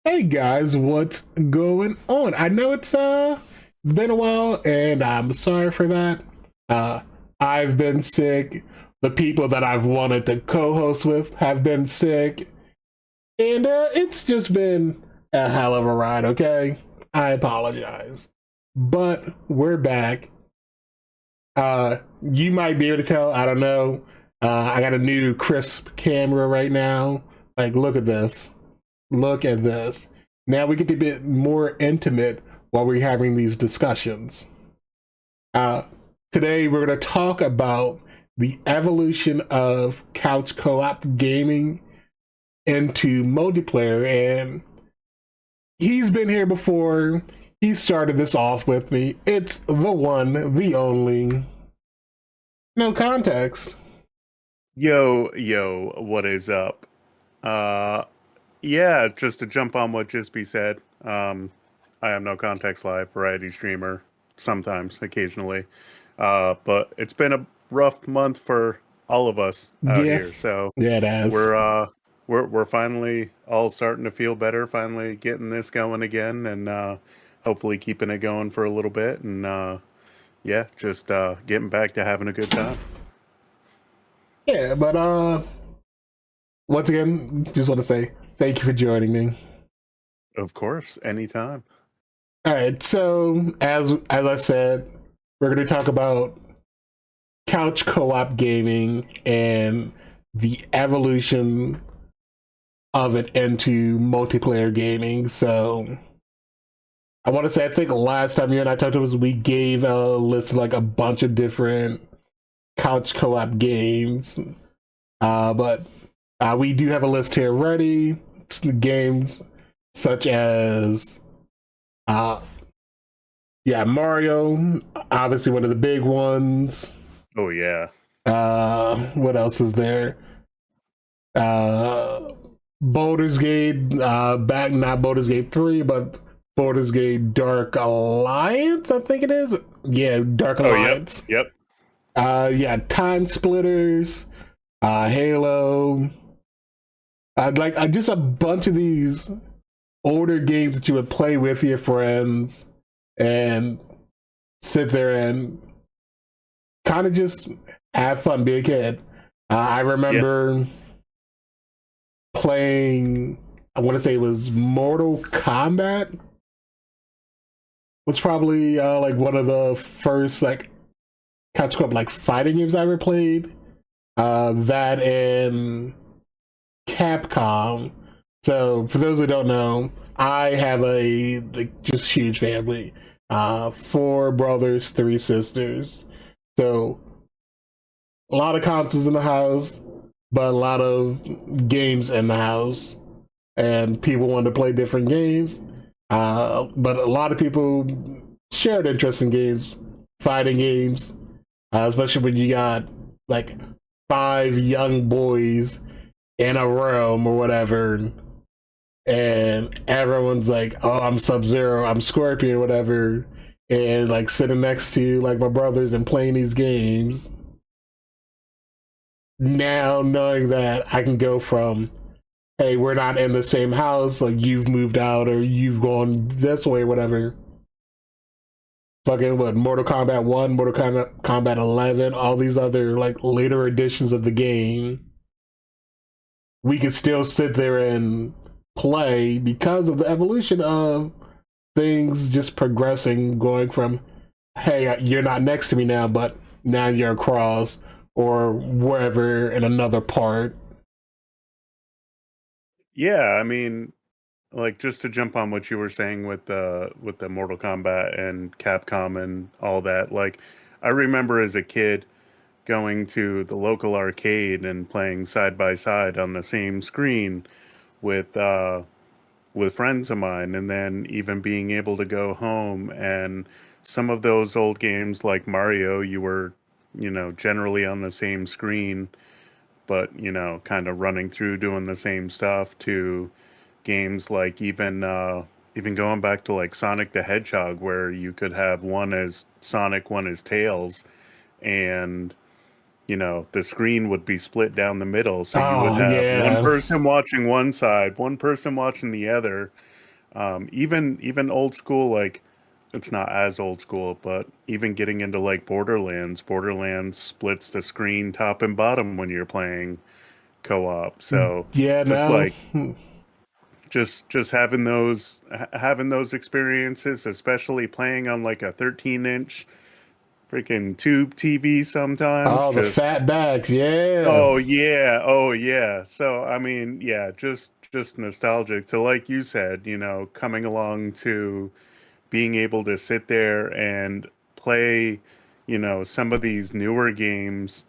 Hey guys, what's going on? I know it's been a while and I'm sorry for that. Uh I've been sick. The people that I've wanted to co-host with have been sick. And it's just been a hell of a ride, okay? I apologize. But we're back. You might be able to tell, I don't know. I got a new crisp camera right now. Like look at this. Look at this. Now we get to be more intimate while we're having these discussions. Uh, Today we're going to talk about the evolution of couch co-op gaming into multiplayer, and he's been here before. He started this off with me. It's the one, the only, no context. Yo, what is up? Uh, yeah, just to jump on what Jispy said, I am NoContextLive variety streamer, sometimes, occasionally. But it's been a rough month for all of us out Yeah, here. So yeah, it has. we're uh we're finally all starting to feel better, finally getting this going again, and hopefully keeping it going for a little bit, and yeah, just getting back to having a good time. Yeah, but once again, just want to say thank you for joining me. Of course, anytime. All right, so as I said, we're going to talk about couch co-op gaming and the evolution of it into multiplayer gaming. So I want to say, I think last time you and I talked about this, we gave a list of like a bunch of different couch co-op games. But we do have a list here ready. It's the games such as uh, yeah, Mario, obviously one of the big ones. Oh yeah. What else is there? Uh, Baldur's Gate, back not Baldur's Gate 3, but Baldur's Gate Dark Alliance, I think it is. Yeah, Dark Oh yep, Alliance. yep. Yeah, Time Splitters, Halo. I'd like just a bunch of these older games that you would play with your friends and sit there and kind of just have fun, be a kid. I Yeah. remember playing, I want to say it was Mortal Kombat. Was probably like one of the first like couch co-op like fighting games I ever played. That and Capcom. So for those who don't know, I have a like just huge family. Four brothers, three sisters. So a lot of consoles in the house, but a lot of games in the house, and people want to play different games. But a lot of people shared interest in games, fighting games, especially when you got like five young boys in a room or whatever, and everyone's like, "Oh, I'm Sub Zero, I'm Scorpion, whatever," and like sitting next to like my brothers and playing these games. Now knowing that I can go from, hey, we're not in the same house, like you've moved out or you've gone this way, whatever. Fucking what, Mortal Kombat 1, Kombat 11, all these other like later editions of the game, we could still sit there and play because of the evolution of things just progressing, going from, hey, you're not next to me now, but now you're across or wherever in another part. Yeah, I mean, like just to jump on what you were saying with the Mortal Kombat and Capcom and all that, like I remember as a kid going to the local arcade and playing side by side on the same screen with with friends of mine, and then even being able to go home and some of those old games like Mario, you were, generally on the same screen, but kind of running through doing the same stuff, to games like even going back to like Sonic the Hedgehog, where you could have one as Sonic, one as Tails, and the screen would be split down the middle, so you would Oh have one yeah. person watching one side, one person watching the other, Even old school, like it's not as old school, but even getting into like Borderlands splits the screen top and bottom when you're playing co-op. So Yeah, just no. like just having those experiences, especially playing on like a 13-inch freaking tube TV sometimes, Oh, the just fat backs, yeah. oh yeah, oh yeah. So I mean, yeah, just nostalgic to like you said, coming along to being able to sit there and play, some of these newer games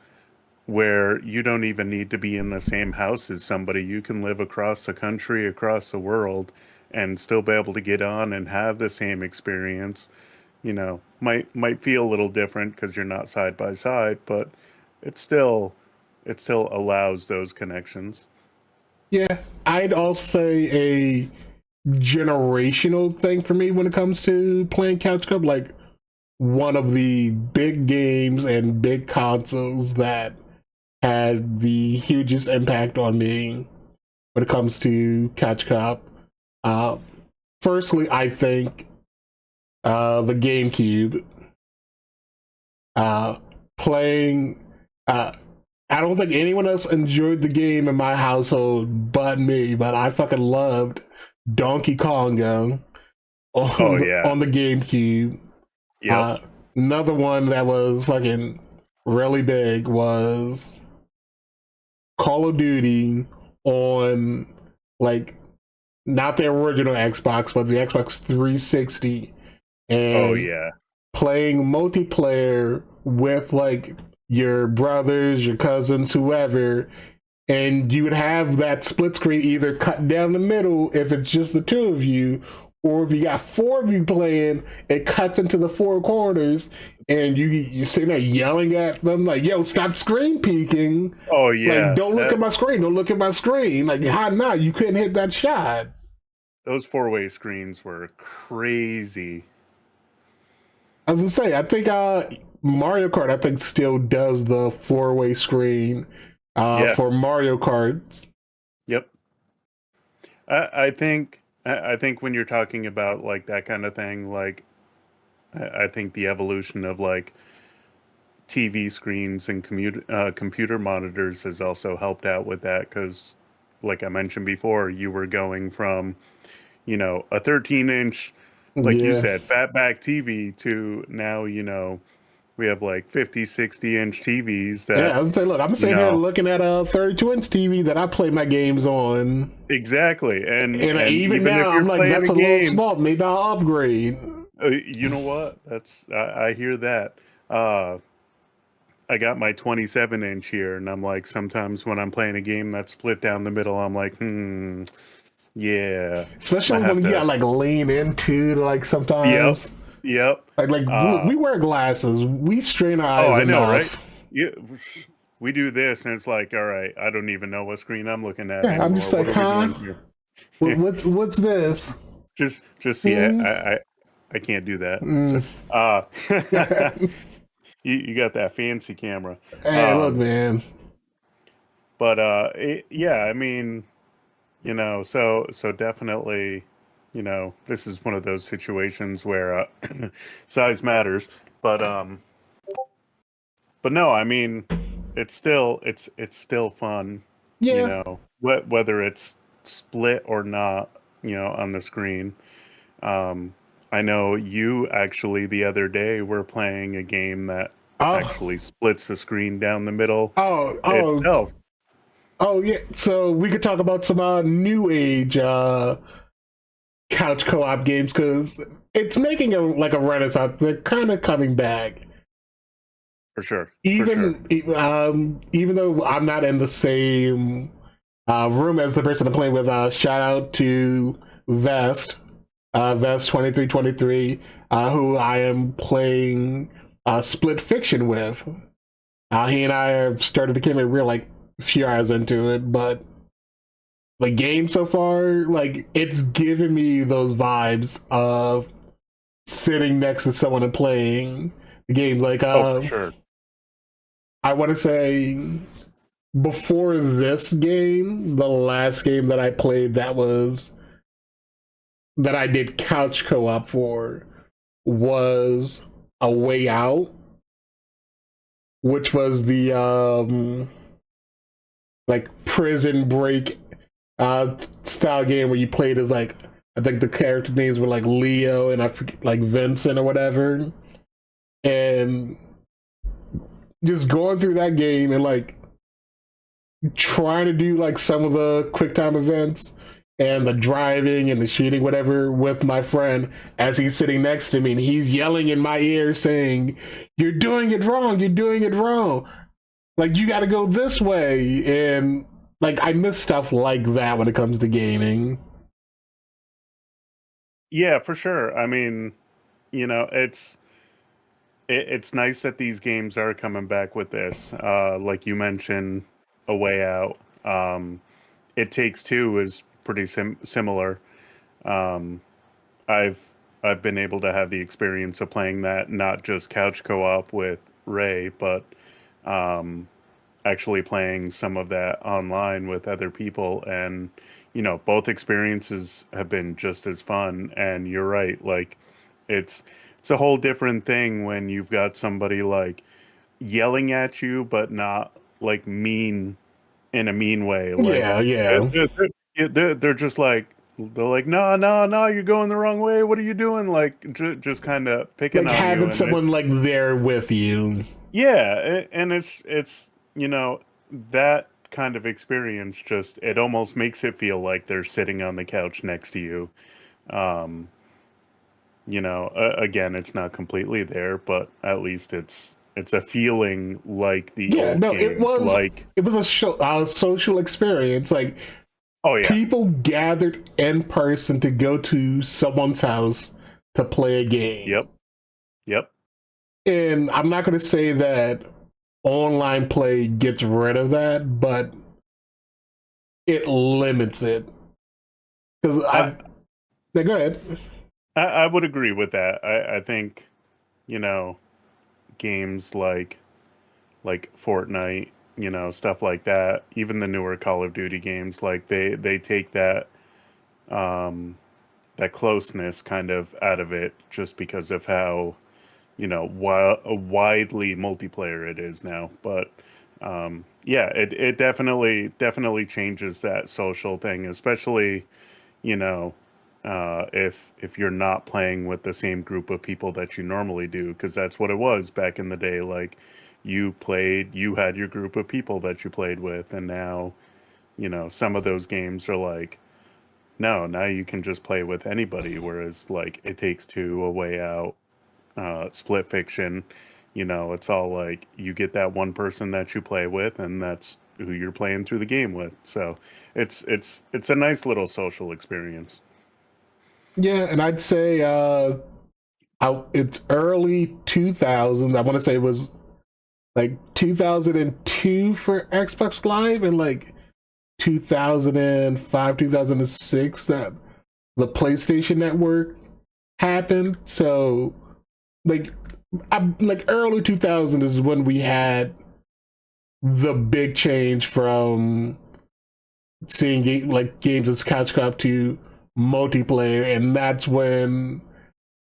where you don't even need to be in the same house as somebody. You can live across the country, across the world, and still be able to get on and have the same experience. Might feel a little different because you're not side by side, but it still it still allows those connections. Yeah, I'd also say a generational thing for me when it comes to playing couch co-op. Like one of the big games and big consoles that had the hugest impact on me when it comes to couch co-op. Uh, Firstly, I think the GameCube. Uh, Playing. I don't think anyone else enjoyed the game in my household but me, but I fucking loved Donkey Konga Oh yeah. on the GameCube. Yep. Uh, Another one that was fucking really big was Call of Duty on like not the original Xbox, but the Xbox 360, Oh and yeah. playing multiplayer with like your brothers, your cousins, whoever, and you would have that split screen either cut down the middle if it's just the two of you, or if you got four of you playing, it cuts into the four corners, and you sitting there yelling at them like, "Yo, stop screen peeking! Oh Like, yeah. don't look at That my screen! Don't look at my screen! Like, how not? You couldn't hit that shot." those four-way screens were crazy. I was gonna say, I think Mario Kart, I think still does the four-way screen Yeah. for Mario Kart. Yep. I think when you're talking about like that kind of thing, like I think the evolution of like TV screens and computer monitors has also helped out with that because, like I mentioned before, you were going from a 13-inch, like you Yeah. said, fatback TV to now we have like 50, 60-inch TVs Yeah, that I was gonna say, look, I'm you sitting here know looking at a 32-inch TV that I play my games on, exactly, and and and even even now if I'm you're like, playing that's a a little game, small. Maybe I'll upgrade. you know what? I hear that. Uh, I got my 27-inch here, and I'm like, sometimes when I'm playing a game that's split down the middle, I'm like, yeah, I Especially have when you to. got like lean into like Yep, sometimes. yep. Like Uh, we wear glasses, we strain our oh, eyes I know, right? enough. Yeah, we do this, and it's like, all right, I don't even know what screen I'm looking at Yeah, I'm anymore. just What like, are we huh? doing here? What's this? Just see, Hmm? I can't do that. So, Mm. uh, you got that fancy camera. Hey, look, Um, man. but yeah, I mean, so definitely, this is one of those situations where size matters. But but no, I mean, it's still fun, Yeah. whether it's split or not, on the screen. Um, I know you actually the other day were playing a game that Oh, actually splits the screen down the middle oh, oh, itself, oh, yeah. So we could talk about some new age couch co-op games because it's making a like a renaissance. They're kind of coming back. for sure, for sure. Even though I'm not in the same room as the person I'm playing with, shout out to Vest, Vest 2323, who I am playing Split Fiction with. He and I have started the game. We're like a few hours into it, but the game so far, like it's giving me those vibes of sitting next to someone and playing the game. Like Oh, for sure. I want to say before this game, the last game that I played that was that I did couch co-op for was A Way Out, which was the like prison break style game where you played as like, I think the character names were like Leo and I forget, like Vincent or whatever, and just going through that game and like trying to do like some of the quick time events and the driving and the shooting, whatever, with my friend as he's sitting next to me and he's yelling in my ear saying, "You're doing it wrong, you're doing it wrong. Like, you gotta go this way." And like, I miss stuff like that when it comes to gaming. Yeah, for sure. I mean, it's nice that these games are coming back with this. Like you mentioned, A Way Out. It Takes Two is pretty similar. Um, I've I've been able to have the experience of playing that not just couch co-op with Ray, but um, actually playing some of that online with other people, and both experiences have been just as fun. And you're right, like it's it's a whole different thing when you've got somebody like yelling at you, but not like mean in a mean way. Like Yeah, yeah. they're just like they're like, no, no, no, you're going the wrong way. What are you doing? Like just kind of picking Like on you, having and it, someone like there with you. yeah, and it's that kind of experience, just it almost makes it feel like they're sitting on the couch next to you. Um, again, it's not completely there, but at least it's a feeling like the Yeah, old no, games. Like, it was a social experience. Like, oh yeah, people gathered in person to go to someone's house to play a game. yep, yep. And I'm not going to say that online play gets rid of that, but it limits it. Because I, go ahead. I would agree with that. I think you know games like Fortnite, stuff like that. Even the newer Call of Duty games, like they take um, that closeness kind of out of it, just because of how widely multiplayer it is now. But yeah, it definitely changes that social thing, especially you know if you're not playing with the same group of people that you normally do, because that's what it was back in the day. Like, you had your group of people that you played with, and now some of those games are like, no, now you can just play with anybody. Whereas like It Takes Two, A Way Out, Split Fiction, it's all like you get that one person that you play with, and that's who you're playing through the game with. So it's a nice little social experience. Yeah, and I'd say it's early 2000s. I want to say it was like 2002 for Xbox Live and like 2005, 2006 that the PlayStation Network happened. So like like early 2000 is when we had the big change from seeing like games as couch co-op to multiplayer, and that's when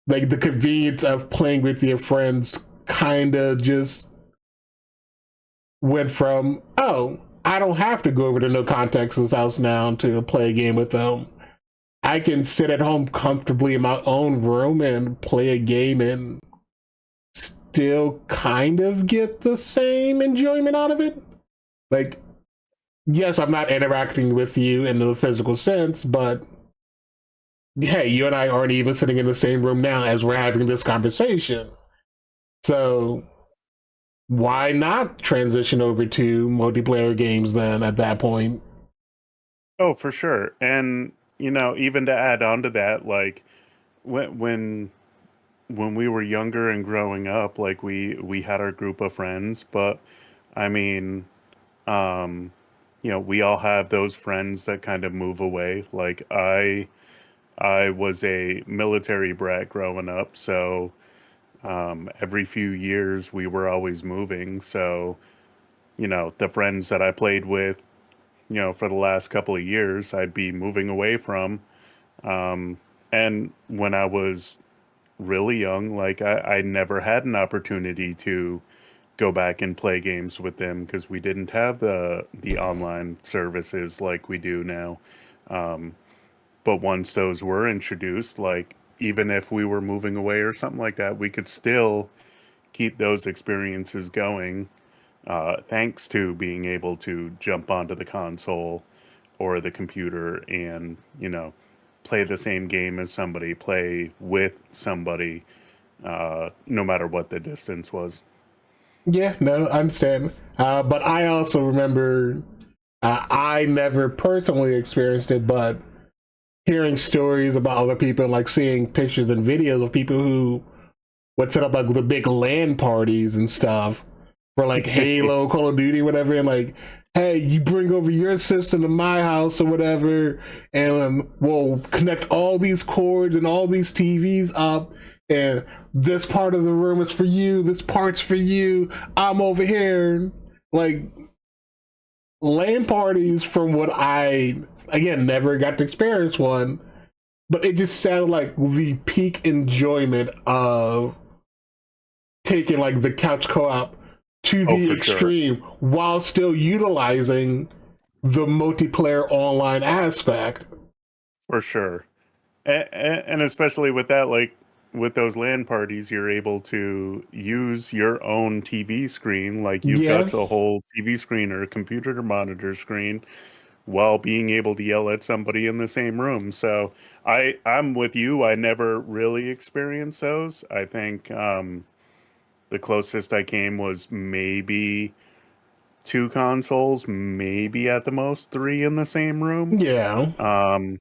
like the convenience of playing with your friends kind of just went from, oh, I don't have to go over to NoContext's house now to play a game with them. I can sit at home comfortably in my own room and play a game and still kind of get the same enjoyment out of it. Like, yes, I'm not interacting with you in the physical sense, but hey, you and I aren't even sitting in the same room now as we're having this conversation. So why not transition over to multiplayer games then at that point? Oh, for sure. And even to add on to that, like when when when we were younger and growing up, like we had our group of friends, but I mean, um, we all have those friends that kind of move away. Like I was a military brat growing up, so every few years we were always moving. So, the friends that I played with, for the last couple of years, I'd be moving away from. Um, And when I was really young, like I never had an opportunity to go back and play games with them because we didn't have the online services like we do now. Um, but once those were introduced, like even if we were moving away or something like that, we could still keep those experiences going, thanks to being able to jump onto the console or the computer and, play the same game as somebody, play with somebody, no matter what the distance was. Yeah, no, I understand. But I also remember I never personally experienced it, but hearing stories about other people, like seeing pictures and videos of people who would set up like the big LAN parties and stuff for like Halo, Call of Duty, whatever, and like, hey, you bring over your system to my house or whatever, and we'll connect all these cords and all these TVs up, and this part of the room is for you, this part's for you. I'm over here, like LAN parties. From what I again never got to experience one, but it just sounded like the peak enjoyment of taking like the couch co-op to Oh, the for sure. extreme while still utilizing the multiplayer online aspect. For sure. And especially with that, like with those LAN parties, you're able to use your own TV screen. Like you've Yeah, got a whole TV screen or computer monitor screen while being able to yell at somebody in the same room. So I'm with you. I never really experienced those. I think the closest I came was maybe two consoles, maybe at the most three in the same room. yeah, Um,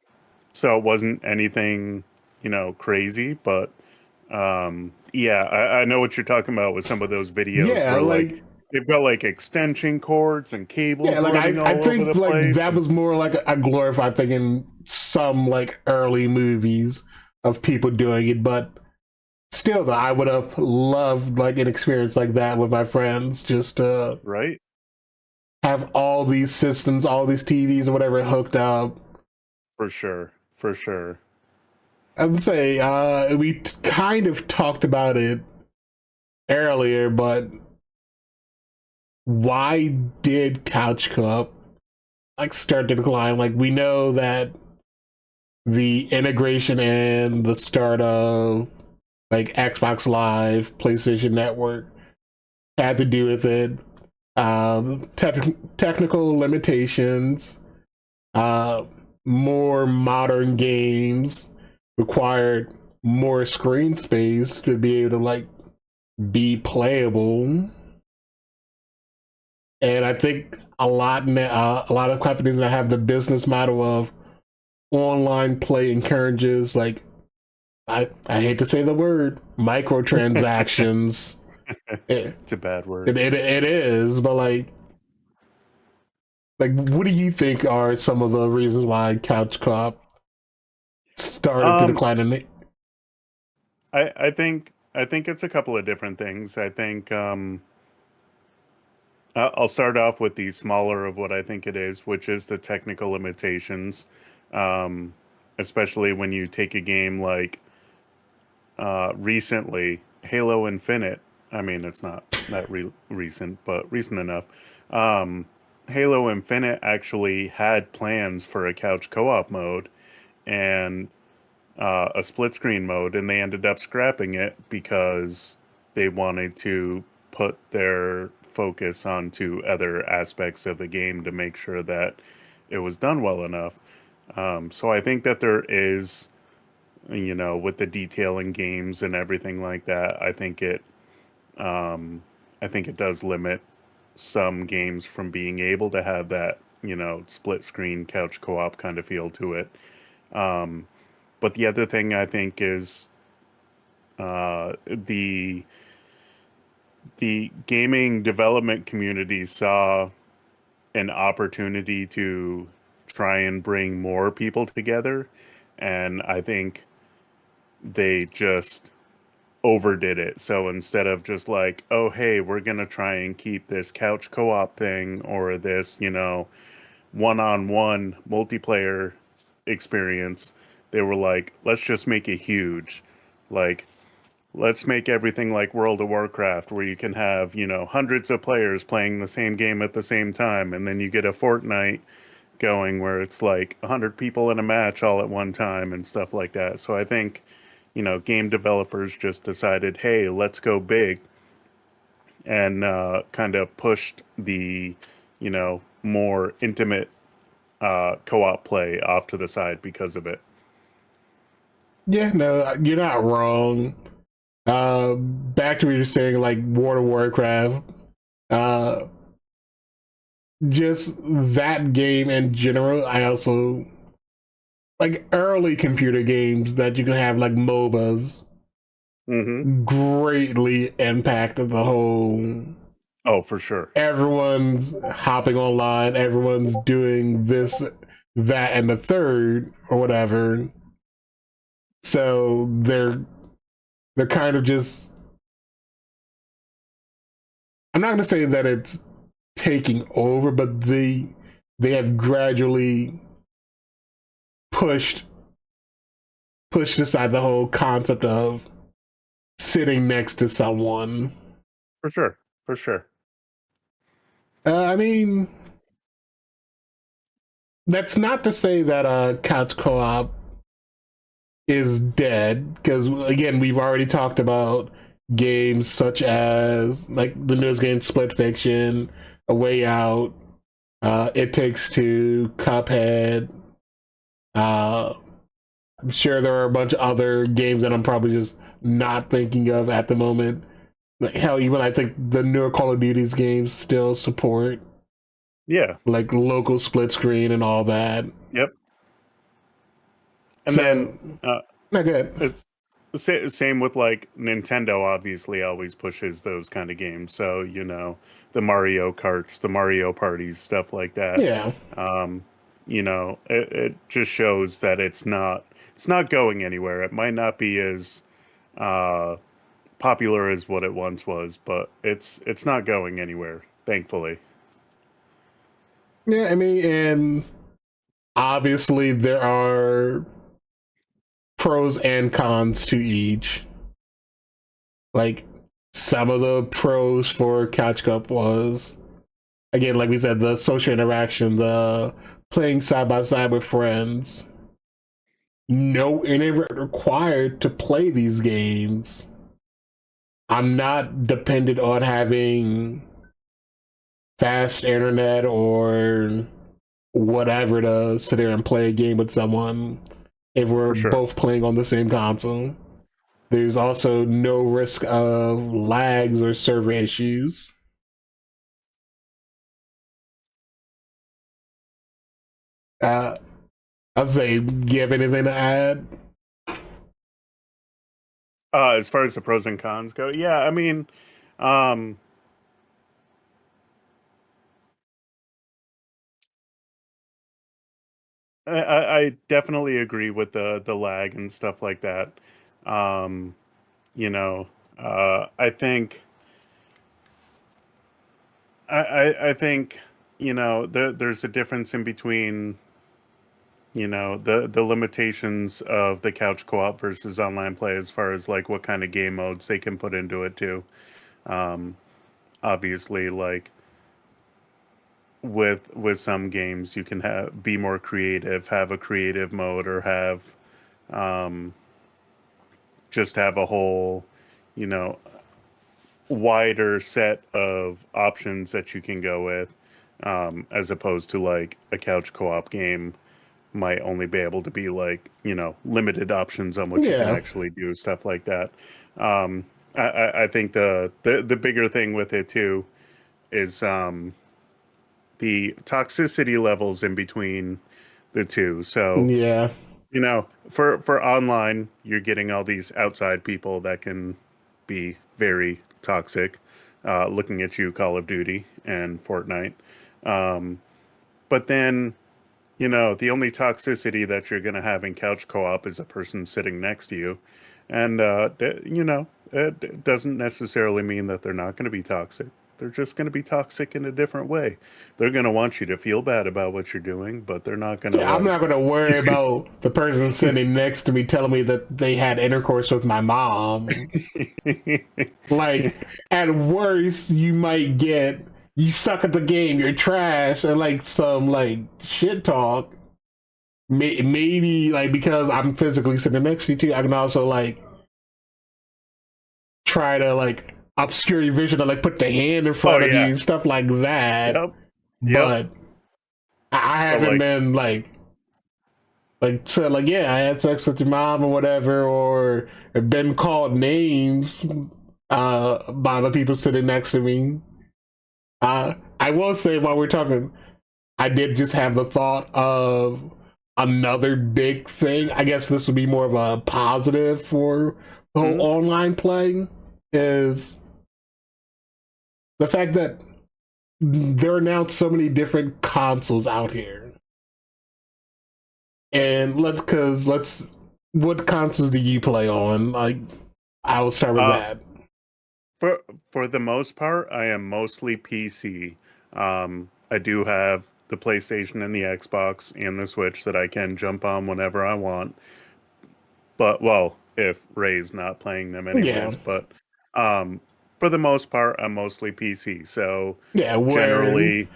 so it wasn't anything, crazy, but yeah, I know what you're talking about with some of those videos yeah. where like Like they've got like extension cords and yeah, cables like running I all over the think like place, that and was more like a glorified thing in some like early movies of people doing it, but still though I would have loved like an experience like that with my friends, just to right, have all these systems, all these TVs or whatever hooked up. for sure, for sure. I would say we kind of talked about it earlier, but why did Couch Co-op like start to decline? Like we know that the integration and the start of like Xbox Live, PlayStation Network had to do with it. Technical limitations, uh, more modern games required more screen space to be able to like be playable. And I think a lot of companies that have the business model of online play encourages like I hate to say the word microtransactions. It, It's a bad word. it is, but like what do you think are some of the reasons why couch co-op started to Um, decline in it? I think it's a couple of different things. I think I'll start off with the smaller of what I think it is, which is the technical limitations, um, especially when you take a game like recently Halo Infinite. I mean, it's not that recent, but recent enough. Um, Halo Infinite actually had plans for a couch co-op mode and a split screen mode, and they ended up scrapping it because they wanted to put their focus onto other aspects of the game to make sure that it was done well enough. So I think that there is, with the detailing games and everything like that, um, I think it does limit some games from being able to have that, split screen couch co-op kind of feel to it. Um, but the other thing I think is the gaming development community saw an opportunity to try and bring more people together, and I think they just overdid it. So instead of just like, oh hey, we're gonna try and keep this couch co-op thing or this, one-on-one multiplayer experience, they were like, let's just make it huge. Like, let's make everything like World of Warcraft, where you can have, hundreds of players playing the same game at the same time. And then you get a Fortnite going where it's like 100 people in a match all at one time and stuff like that. So I think, game developers just decided, hey, let's go big, and kind of pushed the, more intimate co-op play off to the side because of it. Yeah, no, you're not wrong. Back to what you're saying, like World of Warcraft. Uh, just that game in general. I also like early computer games that you can have like MOBAs Hmm. greatly impacted the whole. Oh, for sure. Everyone's hopping online. Everyone's doing this, that, and the third, or whatever. So they're kind of just. I'm not going to say that it's taking over, but they have gradually pushed aside the whole concept of sitting next to someone. For sure. For sure. I mean, that's not to say that couch co-op is dead, because again, we've already talked about games such as like the newest game Split Fiction, A Way Out, It Takes Two, Cuphead. Uh, I'm sure there are a bunch of other games that I'm probably just not thinking of at the moment. Like, hell, even I think the newer Call of Duty's games still support Yeah. like local split screen and all that. Yep. And then So, not good. it's the same with like Nintendo. Obviously, always pushes those kind of games. So the Mario Karts, the Mario parties, stuff like that. Yeah, Um, it just shows that it's not going anywhere. It might not be as uh, popular as what it once was, but it's not going anywhere. Thankfully. yeah. I mean, and obviously there are pros and cons to each. Like some of the pros for Couch Cup was again, like we said, the social interaction, the playing side by side with friends. No internet required to play these games. I'm not dependent on having fast internet or whatever to sit there and play a game with someone if we're For sure. both playing on the same console. There's also no risk of lags or server issues. Uh, I'd say, do you have anything to add? As far as the pros and cons go, yeah, I mean, um, I definitely agree with the lag and stuff like that. Um, I think I think there's a difference in between the limitations of the couch co-op versus online play as far as like what kind of game modes they can put into it too. Um, Obviously, like with some games, you can be more creative, have a creative mode, or um, just have a whole, you know, wider set of options that you can go with, as opposed to like a couch co-op game might only be able to be like limited options on what you can Yeah, actually do, stuff like that. I think the bigger thing with it too is the toxicity levels in between the two. So yeah, for online, you're getting all these outside people that can be very toxic, looking at you, Call of Duty and Fortnite. Um, but then, the only toxicity that you're going to have in couch co-op is a person sitting next to you. And, it doesn't necessarily mean that they're not going to be toxic. they're just going to be toxic in a different way. They're going to want you to feel bad about what you're doing, but they're not going to Yeah, I'm not going to worry about the person sitting next to me telling me that they had intercourse with my mom. Like, at worst, you might get, you suck at the game, you're trash, and like some like shit talk. Maybe like because I'm physically sitting next to you too, I can also like try to like obscure your vision or like put the hand in Oh front of yeah. you, stuff like that. Yep. Yep. But I But haven't like, been like said like yeah I had sex with your mom or whatever or been called names by the people sitting next to me. I will say while we're talking, I did just have the thought of another big thing. I guess this would be more of a positive for the whole mhm. online play is the fact that there are now so many different consoles out here. And let's what consoles do you play on? Like I will start with uh, that. for the most part, I am mostly PC. I do have the PlayStation and the Xbox and the Switch that I can jump on whenever I want. But well, if Ray's not playing them Yeah. anyways. But um, for the most part, I'm mostly PC. So Yeah, where generally,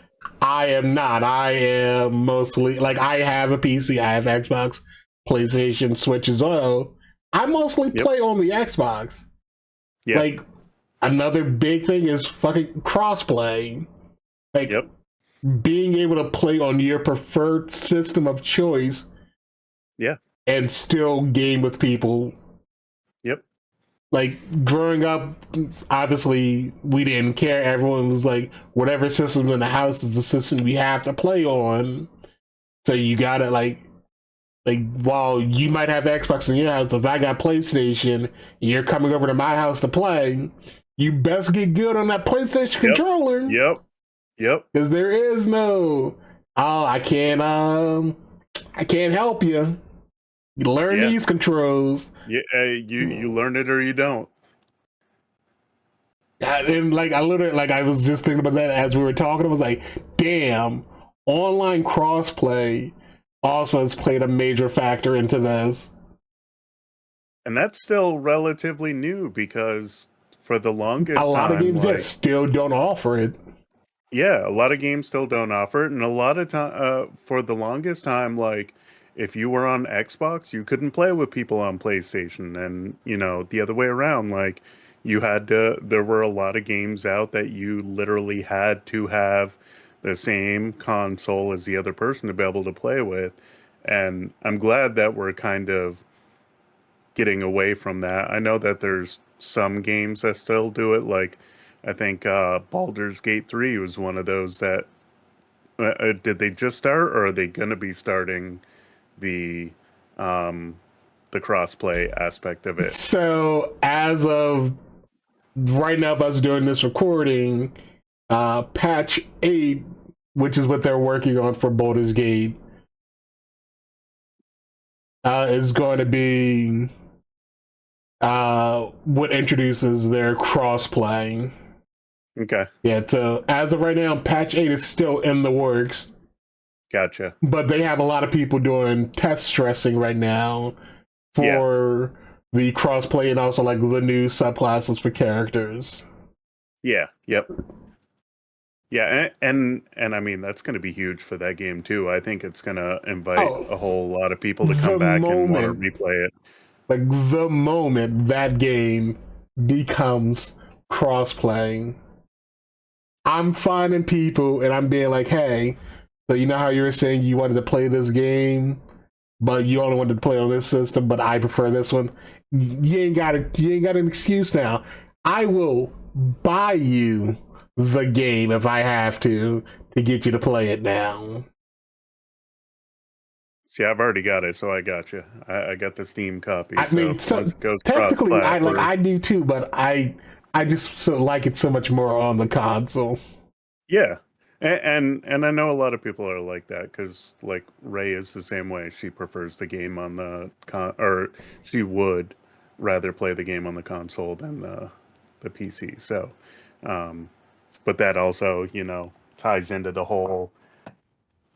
I am not. I am mostly like I have a PC, I have Xbox, PlayStation, Switch as well. I mostly yep, play on the Xbox. yeah, Like another big thing is fucking crossplay. Like yep, being able to play on your preferred system of choice yeah, and still game with people. yep, Like growing up, obviously we didn't care. Everyone was like, whatever system in the house is the system we have to play on. So you gotta like while you might have Xbox in your house, if I got PlayStation, and you're coming over to my house to play, you best get good on that PlayStation yep, controller yep, yep, because there is no oh I can't help you. You learn yeah, these controls. yeah. You learn it or you don't. And like I literally like I was just thinking about that as we were talking. I was like, damn, online crossplay also has played a major factor into this. And that's still relatively new because for the A longest lot of time, games, yes, like, still don't offer it. yeah, a lot of games still don't offer it, and a lot of time, for the longest time, like, if you were on Xbox, you couldn't play with people on PlayStation, and the other way around, like, there were a lot of games out that you literally had to have the same console as the other person to be able to play with, and I'm glad that we're kind of getting away from that. I know that there's some games that still do it. Like, I think Baldur's Gate 3 was one of those that did they just start or are they going to be starting the um, the crossplay aspect of it? So as of right now, of us doing this recording, patch 8, which is what they're working on for Baldur's Gate, is going to be what introduces their cross-play. Okay, Yeah, so as of right now, patch 8 is still in the works, gotcha. but they have a lot of people doing test stressing right now Yeah, for the crossplay and also like the new subclasses for characters. yeah, yep. Yeah, and I mean that's going to be huge for that game too. I think it's going to invite Oh, a whole lot of people to come the back and want to moment, replay it. like the moment that game becomes cross-playing, I'm finding people and I'm being like, hey, so you know how you were saying you wanted to play this game, but you only wanted to play on this system, but I prefer this one. You ain't got an excuse now. I will buy you the game if I have to get you to play it now. See, I've already got it, so I got you. I got the Steam copy, I so mean, so once it goes technically, cross-plat, I like we're I do too, but I just so like it so much more on the console. yeah. And I know a lot of people are like that because like Ray is the same way. She prefers the game on the or she would rather play the game on the console than the PC. So, um, but that also, ties into the whole,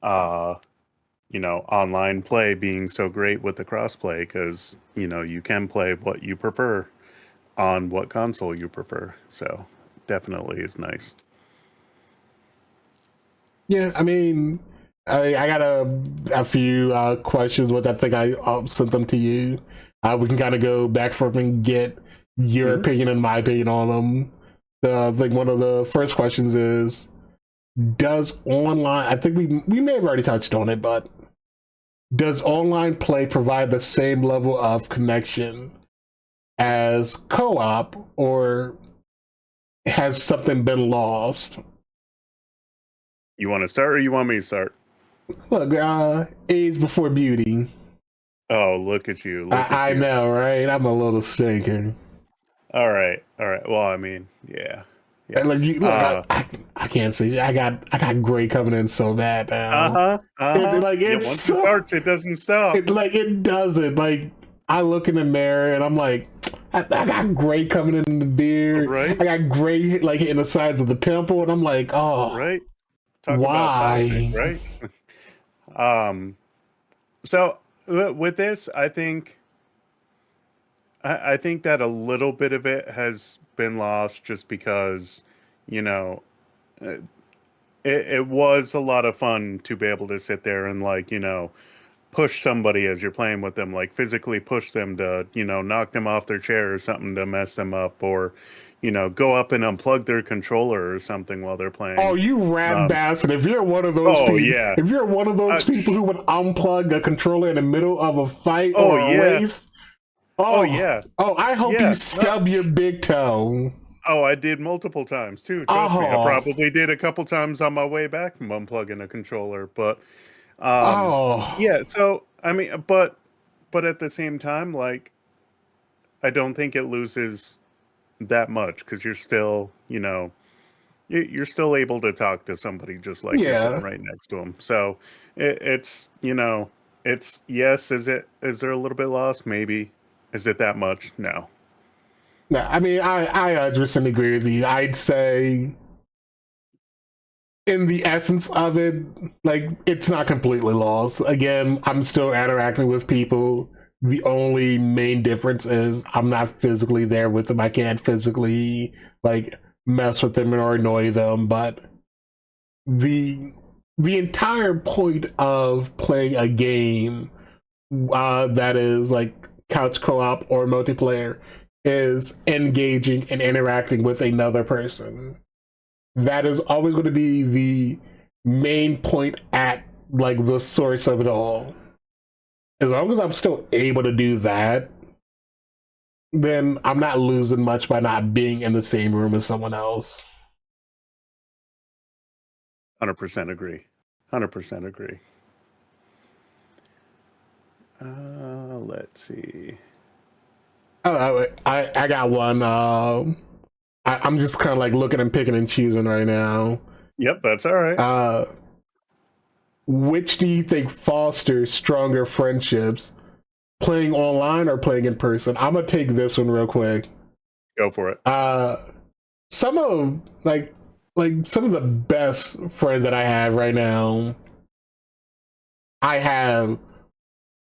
uh, online play being so great with the crossplay because, you can play what you prefer on what console you prefer. So definitely is nice. Yeah, I mean, I got a few questions with. I think I sent them to you. We can kind of go back from and get your opinion and my opinion on them. I think one of the first questions is, does online? I think we may have already touched on it, but does online play provide the same level of connection as co-op, or has something been lost? You want to start or you want me to start? Look, age before beauty. Oh, look at you. Look at I you. know, right? I'm a little stinking. All right. All right. Well, I mean, yeah. Yeah. Like, look, I can't say I got gray coming in so bad now. Uh-huh. Uh-huh. Like Yeah, it's once it so, starts, it doesn't stop. it doesn't. Like I look in the mirror and I'm like, I got gray coming in the beard. Right? I got gray like hitting the sides of the temple, and I'm like, oh, Right? Talk about toxic, why? right? Um, so with this, I think that a little bit of it has been lost just because, you know, uh, it was a lot of fun to be able to sit there and like, push somebody as you're playing with them, like physically push them to, knock them off their chair or something to mess them up, or, go up and unplug their controller or something while they're Oh, playing. you rat Um, bastard! If you're one of those oh people, yeah. if you're one of those people Sh- who would unplug a controller in the middle of a fight oh or a yeah. race, Oh oh, yeah. I hope you Yeah. No. stub your big toe. Oh, I did multiple times too. Trust me. I Oh, probably did a couple times on my way back from unplugging a controller, but oh, yeah, so I mean, but at the same time, like I don't think it loses that much because you're still, you're still able to talk to somebody just like you're sitting yeah. right next to them. So it's, it's yes. Is there a little bit lost? Maybe. Is it that much? No. No, I mean, I 100% agree with you. I'd say, in the essence of it, like it's not completely lost. Again, I'm still interacting with people. The only main difference is I'm not physically there with them. I can't physically like mess with them or annoy them. But the the entire point of playing a game that is like couch co-op or multiplayer is engaging and interacting with another person. That is always going to be the main point at like the source of it all. As long as I'm still able to do that, then I'm not losing much by not being in the same room as someone else. 100% agree. 100% agree. Let's see. I got one. I'm just kind of like looking and picking and choosing right now. Yep, that's all right. Which do you think fosters stronger friendships, playing online or playing in person? I'm gonna take this one real quick. Go for it. Some of some of the best friends that I have right now, I have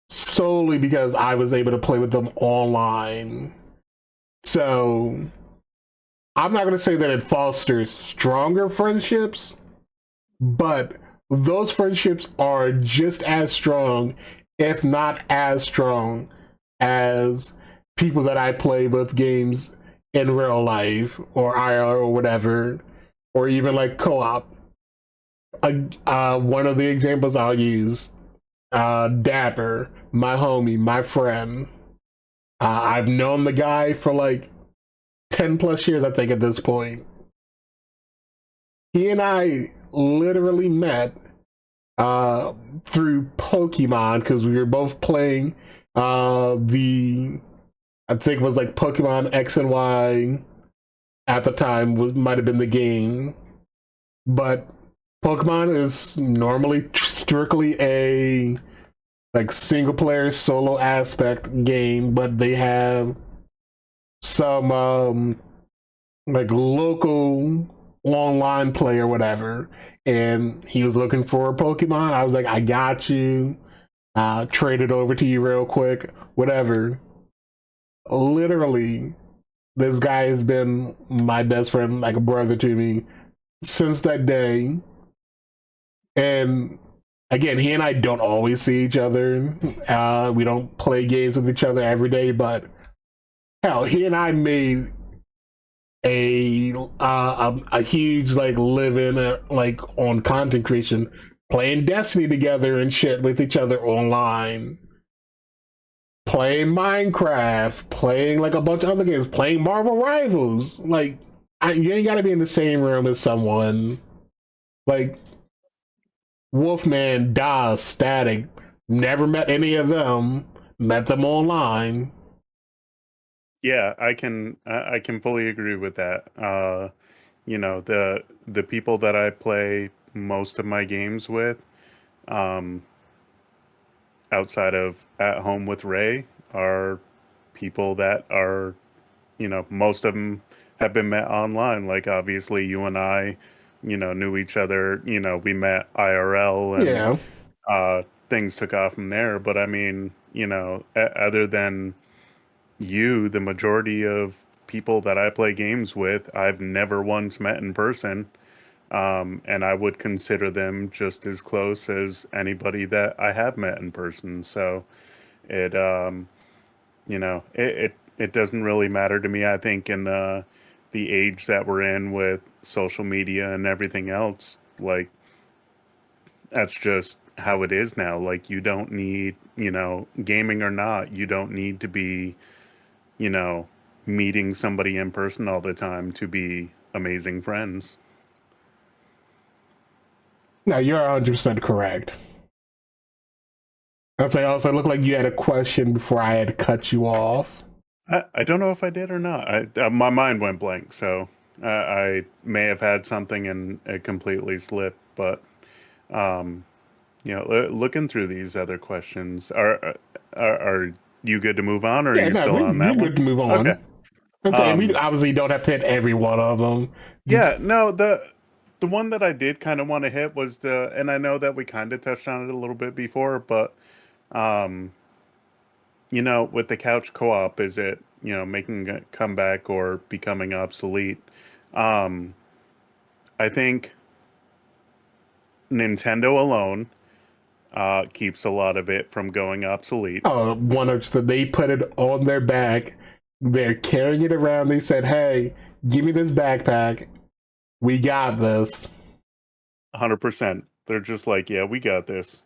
solely because I was able to play with them online. So I'm not gonna say that it fosters stronger friendships, but those friendships are just as strong, if not as strong, as people that I play with games in real life or IR or whatever, or even like co-op. One of the examples I'll use, Dapper, my homie, my friend. I've known the guy for like 10 plus years, I think, at this point. He and I literally met through Pokemon because we were both playing the I think it was like Pokemon X and Y at the time might have been the game, but Pokemon is normally strictly a like single player solo aspect game, but they have some like local online play or whatever, and he was looking for a Pokemon. I was like, I got you. Trade it over to you real quick, whatever. Literally, this guy has been my best friend, like a brother to me, since that day. And again, he and I don't always see each other. We don't play games with each other every day, but hell, he and I made a huge like living like on content creation, playing Destiny together and shit with each other online, playing Minecraft, playing like a bunch of other games, playing Marvel Rivals. Like, you ain't got to be in the same room as someone. Like Wolfman, Das, Static. Never met any of them. Met them online. Yeah, I can fully agree with that. The people that I play most of my games with, um, outside of at home with Ray, are people that are, most of them have been met online. Like obviously you and I, knew each other. We met IRL and Yeah. things took off from there. But I mean, other than you, the majority of people that I play games with, I've never once met in person. And I would consider them just as close as anybody that I have met in person. So it, it doesn't really matter to me. I think in the age that we're in with social media and everything else, like that's just how it is now. Like you don't need, gaming or not, you don't need to be, you know, meeting somebody in person all the time to be amazing friends. No, you're 100% correct. I'd say also, it looked like you had a question before I had to cut you off. I don't know if I did or not. My mind went blank, so I may have had something and it completely slipped. But um, looking through these other questions, are you good to move on, or are Yeah, you no, still on you're that one? good to move Okay. on. I'm saying we Um, obviously don't have to hit every one of them. yeah. No, the one that I did kind of want to hit was and I know that we kind of touched on it a little bit before, but um, with the couch co-op, is it, making a comeback or becoming obsolete? Um, I think Nintendo alone keeps a lot of it from going obsolete. One or two, they put it on their back. They're carrying it around. They said, "Hey, give me this backpack. We got this." 100%. They're just like, yeah, we got this.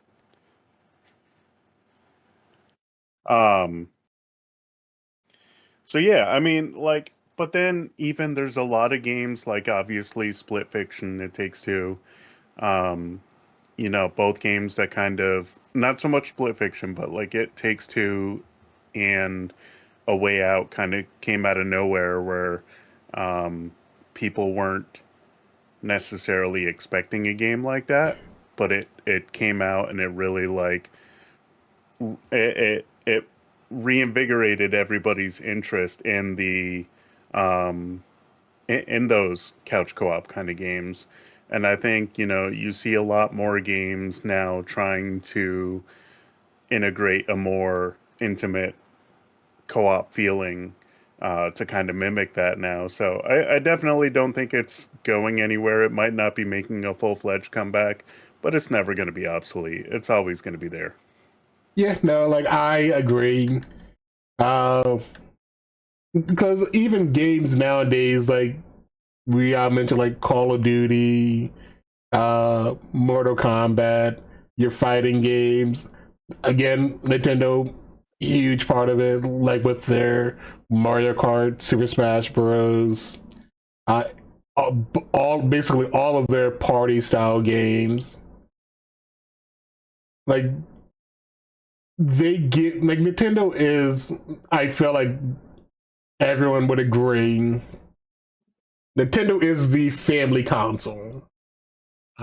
Um, so yeah, I mean, like, but then even there's a lot of games like obviously Split Fiction, It Takes Two. Um, both games that kind of not so much Split Fiction, but like It Takes Two and A Way Out kind of came out of nowhere where um, people weren't necessarily expecting a game like that, but it came out and it really like it reinvigorated everybody's interest in the um, in those couch co-op kind of games. And I think, you see a lot more games now trying to integrate a more intimate co-op feeling to kind of mimic that now. So I definitely don't think it's going anywhere. It might not be making a full-fledged comeback, but it's never going to be obsolete. It's always going to be there. Yeah, no, like I agree. Uh, because even games nowadays, like we mentioned, like Call of Duty, Mortal Kombat, your fighting games. Again, Nintendo, huge part of it, like with their Mario Kart, Super Smash Bros. Uh, all basically all of their party style games. Like they get like Nintendo is. I feel like everyone would agree. Nintendo is the family console.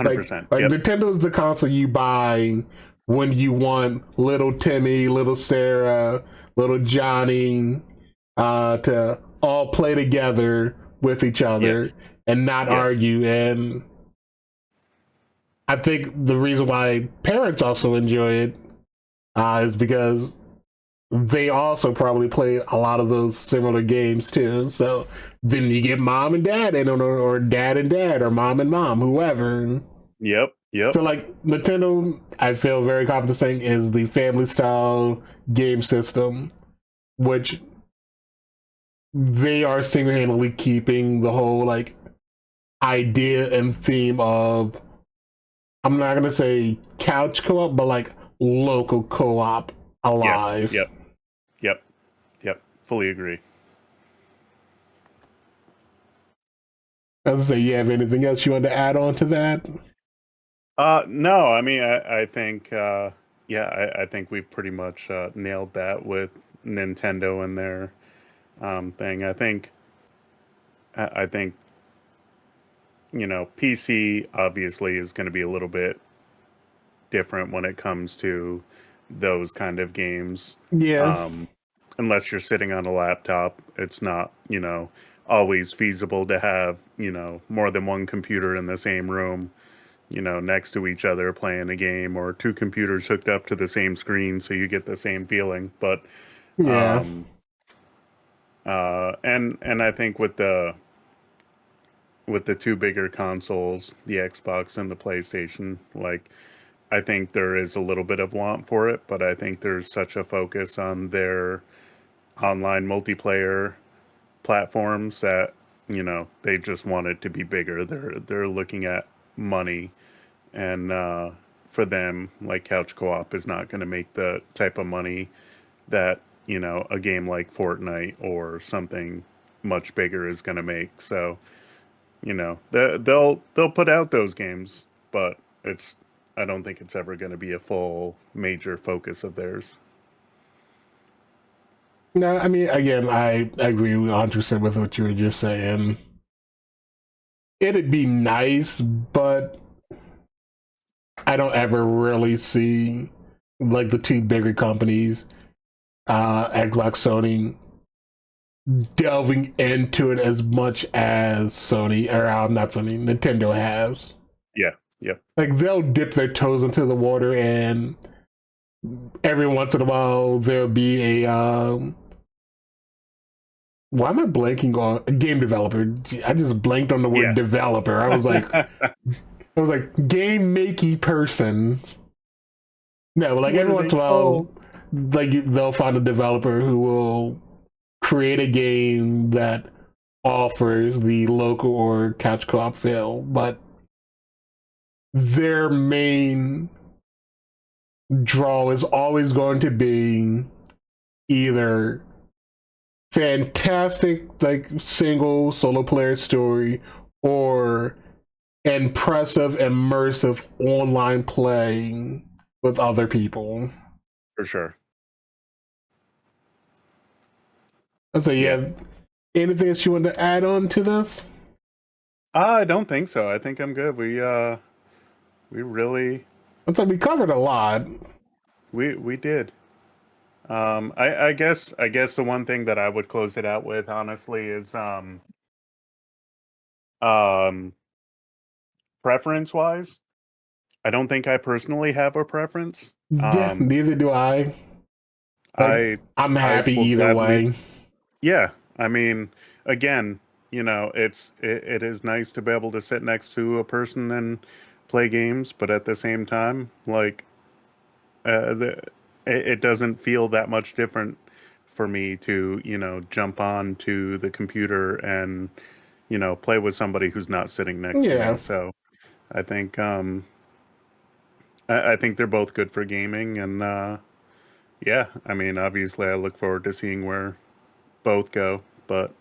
Like 100%. like Yep. Nintendo is the console you buy when you want little Timmy, little Sarah, little Johnny to all play together with each other Yes. and not Yes. argue. And I think the reason why parents also enjoy it is because they also probably play a lot of those similar games too. So then you get mom and dad in, or dad and dad, or mom and mom, whoever. Yep. Yep. So like Nintendo, I feel very confident saying is the family style game system, which they are single handedly keeping the whole like idea and theme of, I'm not gonna say couch co-op, but like local co-op Yes. alive. Yep. Yep. Yep. Fully agree. As I say, you have anything else you want to add on to that? No, I mean, I think, yeah, I think we've pretty much nailed that with Nintendo and their thing. I think, PC obviously is going to be a little bit different when it comes to those kind of games. Yeah, Um, unless you're sitting on a laptop, it's not, always feasible to have, more than one computer in the same room, next to each other playing a game, or two computers hooked up to the same screen so you get the same feeling. But yeah, um and I think with the two bigger consoles, the Xbox and the PlayStation, like I think there is a little bit of want for it, but I think there's such a focus on their online multiplayer platforms that they just want it to be bigger. They're looking at money, and for them, like couch co-op is not going to make the type of money that a game like Fortnite or something much bigger is going to make. So they'll put out those games, but it's I don't think it's ever going to be a full major focus of theirs. no, I mean, again, I agree 100% with what you were just saying. It'd be nice, but I don't ever really see like the two bigger companies, Xbox, Sony, delving into it as much as Sony, or not Sony, Nintendo has. Yeah. Yep. Like they'll dip their toes into the water, and every once in a while there'll be a why am I blanking on a game developer? I just blanked on the word Yeah. developer. I was like game makey person. No, but like What every are once they in a while, called? like they'll find a developer who will create a game that offers the local or couch co-op feel, but their main draw is always going to be either fantastic like single solo player story or impressive immersive online playing with other people. For sure. So you Yeah. have anything else you want to add on to this? I don't think so. I think I'm good. We really It's like we covered a lot. we did. I guess the one thing that I would close it out with, honestly, is um preference wise. I don't think I personally have a preference. Yeah, neither do I. Like I I'm I happy will either gladly, way. yeah. I mean, again, it is nice to be able to sit next to a person and play games, but at the same time, like it doesn't feel that much different for me to jump on to the computer and play with somebody who's not sitting next to me. Yeah. So I think I think they're both good for gaming, and yeah, I mean, obviously, I look forward to seeing where both go, but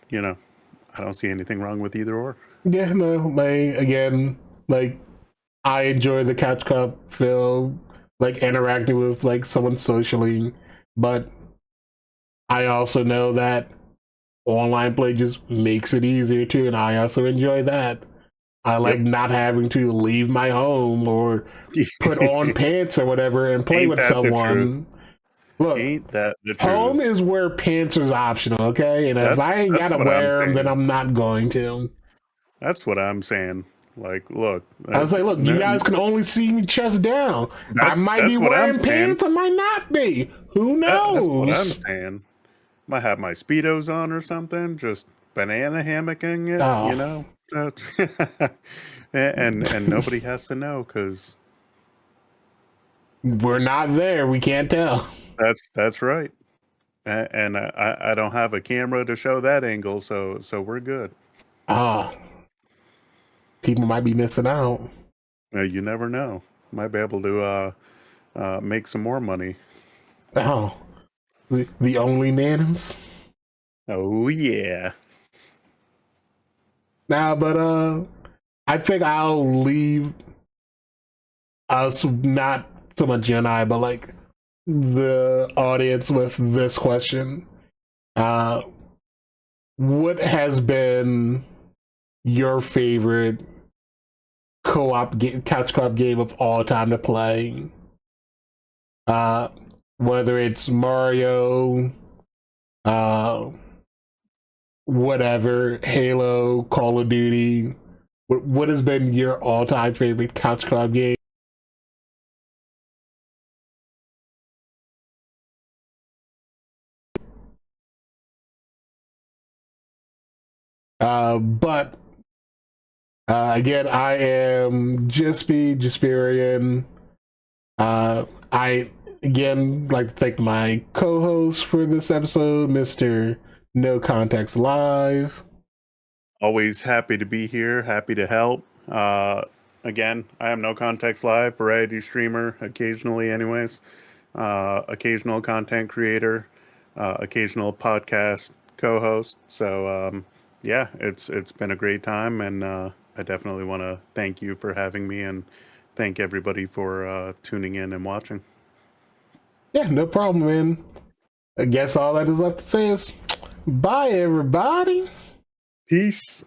you know, I don't see anything wrong with either or. Yeah, no, like again, like I enjoy the couch cup feel, like interacting with like someone socially, but I also know that online play just makes it easier too, and I also enjoy that. I like Yep. not having to leave my home or put on pants or whatever and play Ain't with that the truth? someone. Look, Ain't that the home truth? is where pants is optional, okay? And if I ain't That's gotta what I'm wear them, then saying. I'm not going to. That's what I'm saying. Like, look, I was like, look, you guys can only see me chest down. I might be that's what I'm wearing saying. pants, I might not be. Who That's what I'm knows? saying. Might have my speedos on or something, just banana hammocking it, you Oh, know. And nobody has to know because we're not there. We can't tell. that's right. And I don't have a camera to show that angle, so we're good. Oh, people might be missing out. You never know. Might be able to make some more money. Oh, the only nanas. Oh yeah. Nah, but I think I'll leave us, not so much you and I, but like the audience with this question. Uh, what has been your favorite couch co-op game of all time to play? Uh, whether it's Mario, uh, whatever, Halo, Call of Duty. What has been your all-time favorite couch co-op game? But again, I am Jispyrian. I again like to thank my co-host for this episode, Mr. No Context Live. Always happy to be here, happy to help. Again, I am No Context Live, variety streamer, occasionally, anyways. Occasional content creator, occasional podcast co-host. So yeah, it's been a great time, and I definitely want to thank you for having me, and thank everybody for tuning in and watching. Yeah, no problem, man. I guess all that is left to say is bye, everybody. Peace.